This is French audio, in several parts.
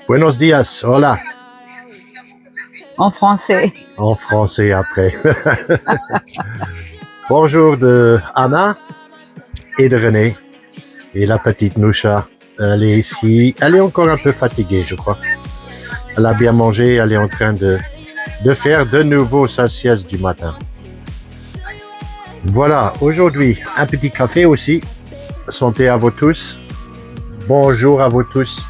Buenos días, hola. En français. En français après. Bonjour de Anna et de René. Et la petite Noucha, elle est ici. Elle est encore un peu fatiguée, je crois. Elle a bien mangé, elle est en train de faire de nouveau sa sieste du matin. Voilà, aujourd'hui, un petit café aussi. Santé à vous tous. Bonjour à vous tous.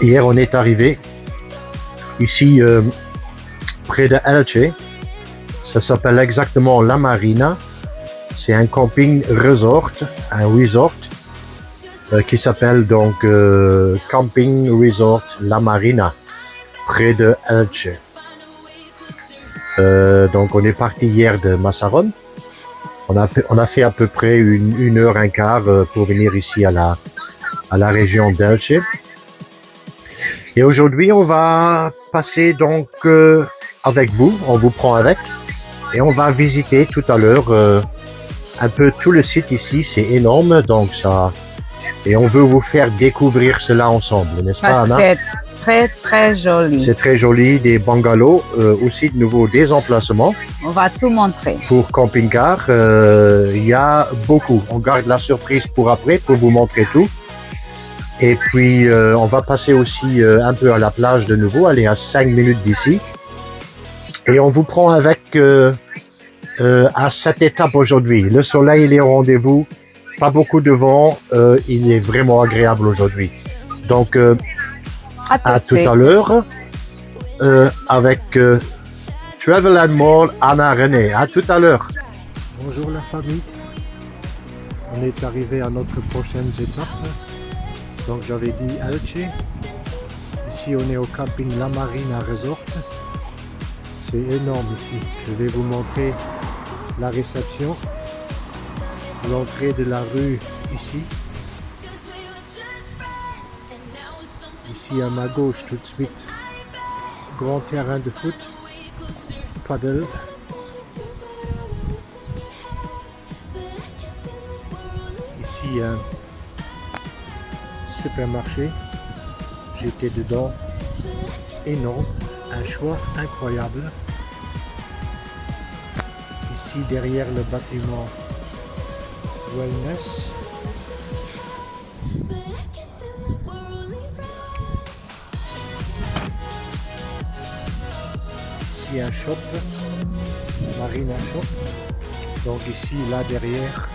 Hier, on est arrivé ici près de Elche. Ça s'appelle exactement La Marina. C'est un camping resort, un resort qui s'appelle donc Camping Resort La Marina, près de Elche. Donc on est parti hier de Massaron. On a fait à peu près une heure, un quart pour venir ici à la région d'Elche. Et aujourd'hui, on va passer donc avec vous, on vous prend avec, et on va visiter tout à l'heure un peu tout le site ici. C'est énorme, donc ça, et on veut vous faire découvrir cela ensemble, n'est-ce pas, Parce que Anna? c'est très très joli. C'est très joli, des bungalows, aussi de nouveau des emplacements On va tout montrer. pour camping-car. Il y a beaucoup. On garde la surprise pour après, pour vous montrer tout. Et puis, on va passer aussi un peu à la plage de nouveau. Elle est à 5 minutes d'ici. Et on vous prend avec à cette étape aujourd'hui. Le soleil, il est au rendez-vous. Pas beaucoup de vent. Il est vraiment agréable aujourd'hui. Donc, à tout à l'heure avec Travel and More, Anna René. À tout à l'heure. Bonjour la famille. On est arrivé à notre prochaine étape. Donc j'avais dit Elche. Ici on est au camping La Marina Resort. C'est énorme ici. Je vais vous montrer la réception. L'entrée de la rue ici. Ici à ma gauche tout de suite. Grand terrain de foot. Paddle. Ici un supermarché. J'étais dedans. Énorme. Un choix incroyable. Ici derrière le bâtiment Wellness. Ici un shop, Marina Shop. Donc ici, là derrière,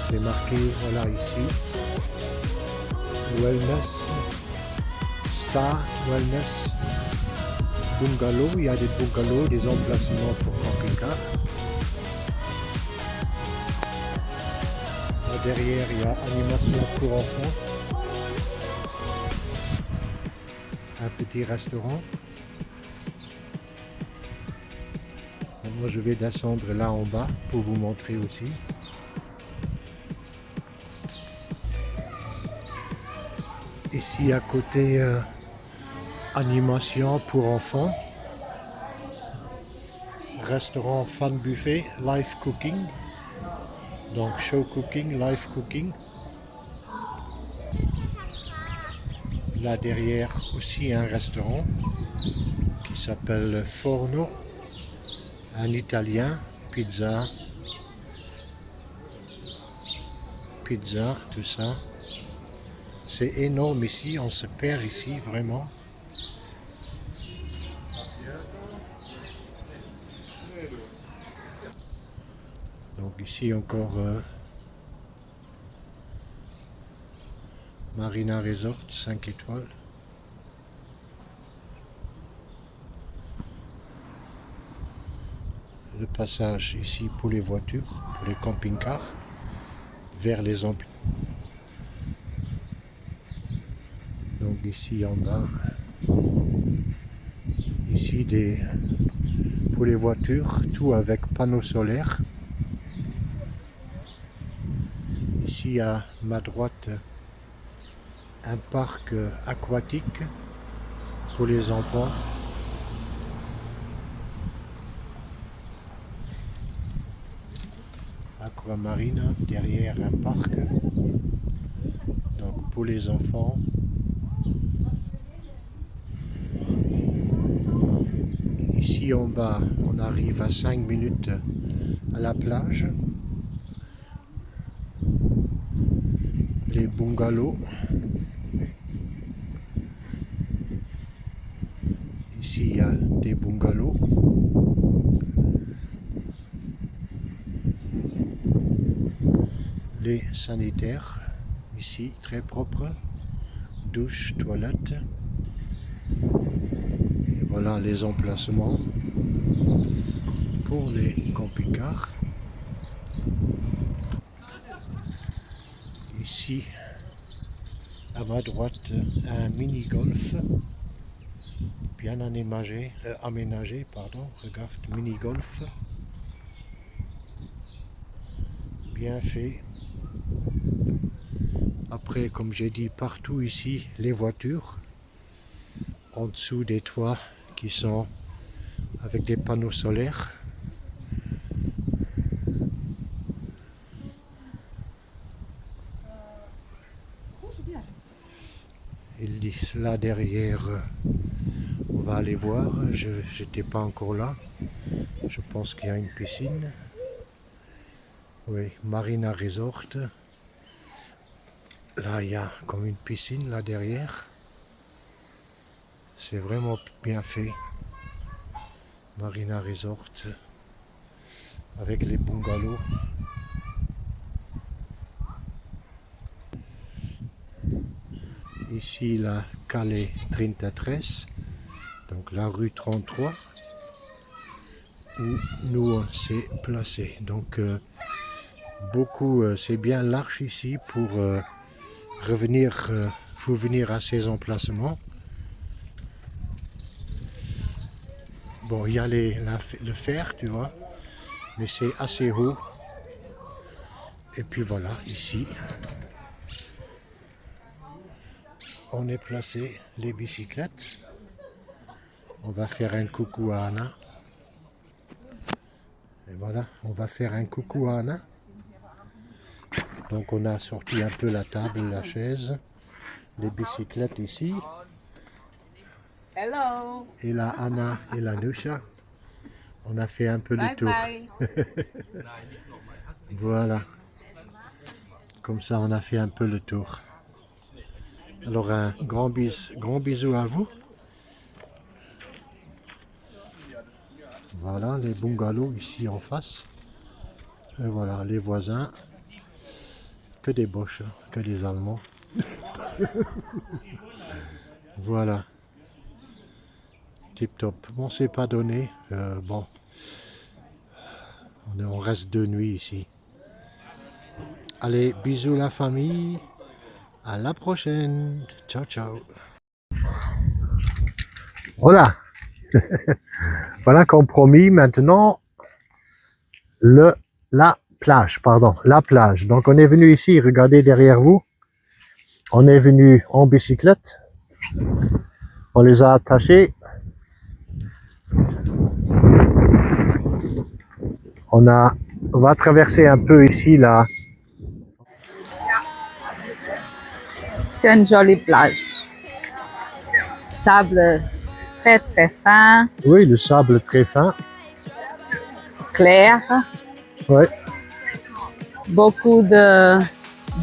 c'est marqué, voilà ici, Wellness, Spa Wellness, Bungalow. Il y a des bungalows, des emplacements pour camping-car. Là derrière, il y a animation pour enfants. Un petit restaurant. Moi je vais descendre là en bas pour vous montrer aussi. Ici à côté, animation pour enfants. Restaurant Fun Buffet, Live Cooking. Donc show cooking, live cooking. Là derrière aussi un restaurant qui s'appelle Forno. Un italien, pizza, tout ça. C'est énorme ici, on se perd ici vraiment. Donc ici encore Marina Resort 5 étoiles. Le passage ici pour les voitures, pour les camping-cars, vers les emplois. Donc ici en bas, ici pour les voitures, tout avec panneaux solaires. Ici à ma droite, un parc aquatique pour les enfants. Aquamarina, derrière un parc. pour les enfants. Ici en bas, on arrive à 5 minutes à la plage. Les bungalows. Ici, il y a des bungalows. Les sanitaires, ici, très propres. Douche, toilette. Et voilà les emplacements pour les camping-cars. Ici, à ma droite, un mini-golf. Bien aménagé, pardon. Regarde, mini-golf. Bien fait. Après, comme j'ai dit, partout ici, les voitures. En dessous des toits qui sont avec des panneaux solaires. Il dit là derrière, on va aller voir. Je n'étais pas encore là. Je pense qu'il y a une piscine. Oui, Marina Resort. Là, il y a comme une piscine là derrière. C'est vraiment bien fait. Marina Resort. Avec les bungalows. Ici, la Calle 33. Donc la rue 33. Où nous on s'est placé. Donc c'est bien large ici pour faut venir à ces emplacements. Bon, il y a le fer, tu vois, mais c'est assez haut. Et puis voilà, ici, on est placé les bicyclettes. On va faire un coucou à Anna. Et voilà, on va faire un coucou à Anna. Donc on a sorti un peu la table, la chaise, les bicyclettes ici. Hello. Et là, Anna et la Nusha, on a fait un peu le tour. Bye. Voilà. Comme ça, on a fait un peu le tour. Alors, un grand bisou à vous. Voilà, les bungalows ici en face. Et voilà, les voisins. Que des Boches, que des Allemands. Voilà. Tip top. Bon, c'est pas donné. Bon. On reste 2 nuits ici. Allez, bisous la famille. À la prochaine. Ciao, ciao. Voilà. Voilà comme promis, maintenant, la plage, pardon, la plage. Donc, on est venu ici, regardez derrière vous. On est venu en bicyclette. On les a attachés. On va traverser un peu ici, là. C'est une jolie plage. Sable très très fin, Oui, le sable très fin. clair, Ouais. beaucoup de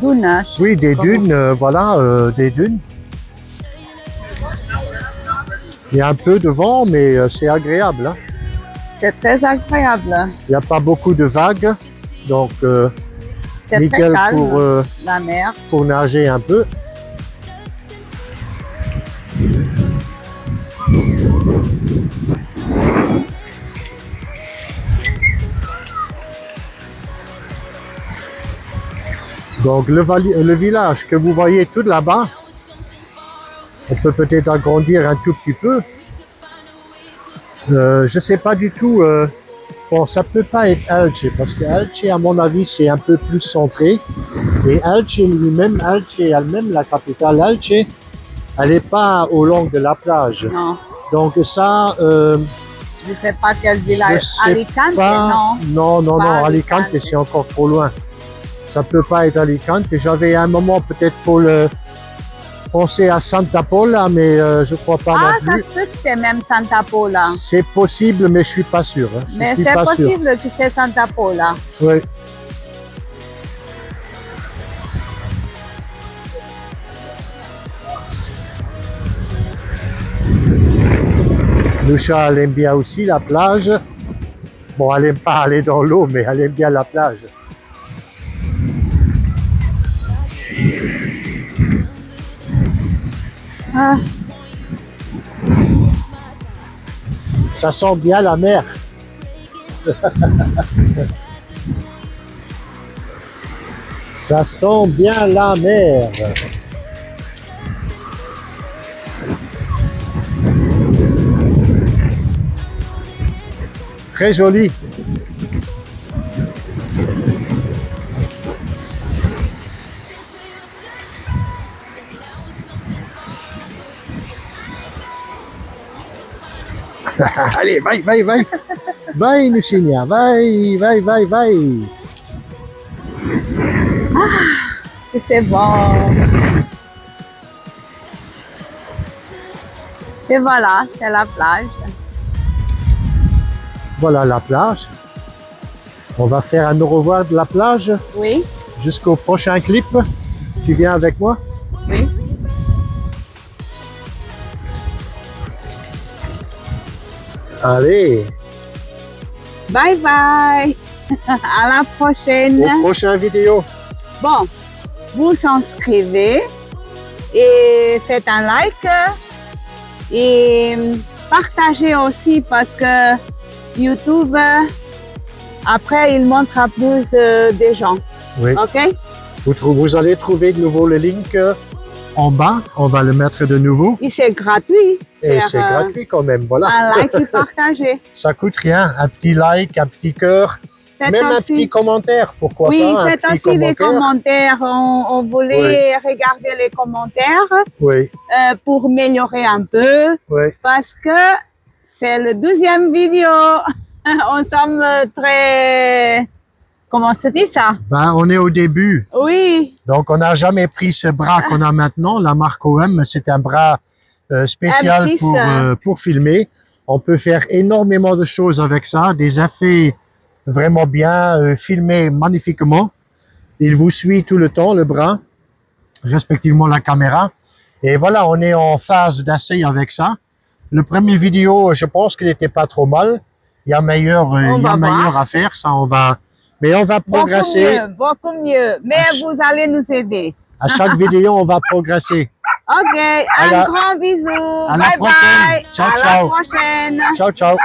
dunes. Oui, des dunes, voilà, des dunes. Il y a un peu de vent, mais c'est agréable. Hein. C'est très agréable. Il n'y a pas beaucoup de vagues, donc C'est très nickel calme, la mer. pour nager un peu. Donc le village que vous voyez tout là-bas, on peut peut-être agrandir un tout petit peu. Je sais pas du tout. Bon, ça peut pas être Elche parce que Elche, à mon avis, c'est un peu plus centré. Et Elche lui-même, Elche elle-même, la capitale Elche, elle n'est pas au long de la plage. Non, Donc ça, je ne sais pas quel je village. sais Alicante, pas. non. Non, Pas Alicante, Alicante. c'est encore trop loin. Ça peut pas être Alicante. J'avais un moment peut-être pour pensais à Santa Paula, mais je crois pas Ah, non ça plus. se peut que c'est même Santa Paula. C'est possible, mais je suis pas sûr. Hein. Je Mais suis c'est pas sûr. possible que c'est Santa Paula. Oui. Lucia, elle aime bien aussi la plage. Bon, elle aime pas aller dans l'eau, mais elle aime bien la plage. Ah, Ça sent bien la mer. Ça sent bien la mer. Très joli. Allez, vai. Vai, Lucinia, vai. que c'est bon. Et voilà, c'est la plage. Voilà la plage. On va faire un au revoir de la plage Oui, jusqu'au prochain clip. Tu viens avec moi? oui. Allez, Bye bye. À la prochaine. au prochain vidéo. Bon, vous inscrivez et faites un like et partagez aussi parce que YouTube, après, il montre à plus de gens. Oui. OK? Vous allez trouver de nouveau le link en bas. On va le mettre de nouveau. Et c'est gratuit. Et Faire, c'est gratuit quand même, voilà. un like et partager. Ça coûte rien. Un petit like, un petit cœur, Faites même un aussi- petit commentaire, pourquoi Oui, pas. faites un petit aussi des commentaire. commentaires. On voulait regarder les commentaires Oui, pour améliorer un peu oui. parce que c'est le 12e vidéo. On sommes très... Comment se dit ça? Ben, on est au début. Oui, Donc, on n'a jamais pris ce bras qu'on a maintenant. La marque OM, c'est un bras spécial M6, pour filmer. On peut faire énormément de choses avec ça. Des effets vraiment bien filmés magnifiquement. Il vous suit tout le temps, le bras, respectivement la caméra. Et voilà, on est en phase d'essai avec ça. Le premier vidéo, je pense qu'il n'était pas trop mal. Il y a meilleur, à faire. Ça, mais on va progresser. beaucoup mieux. Mais vous allez nous aider. À chaque vidéo, on va progresser. OK, À un la- grand bisou. à la Bye prochaine. bye. Ciao, à ciao. la prochaine. Ciao, ciao.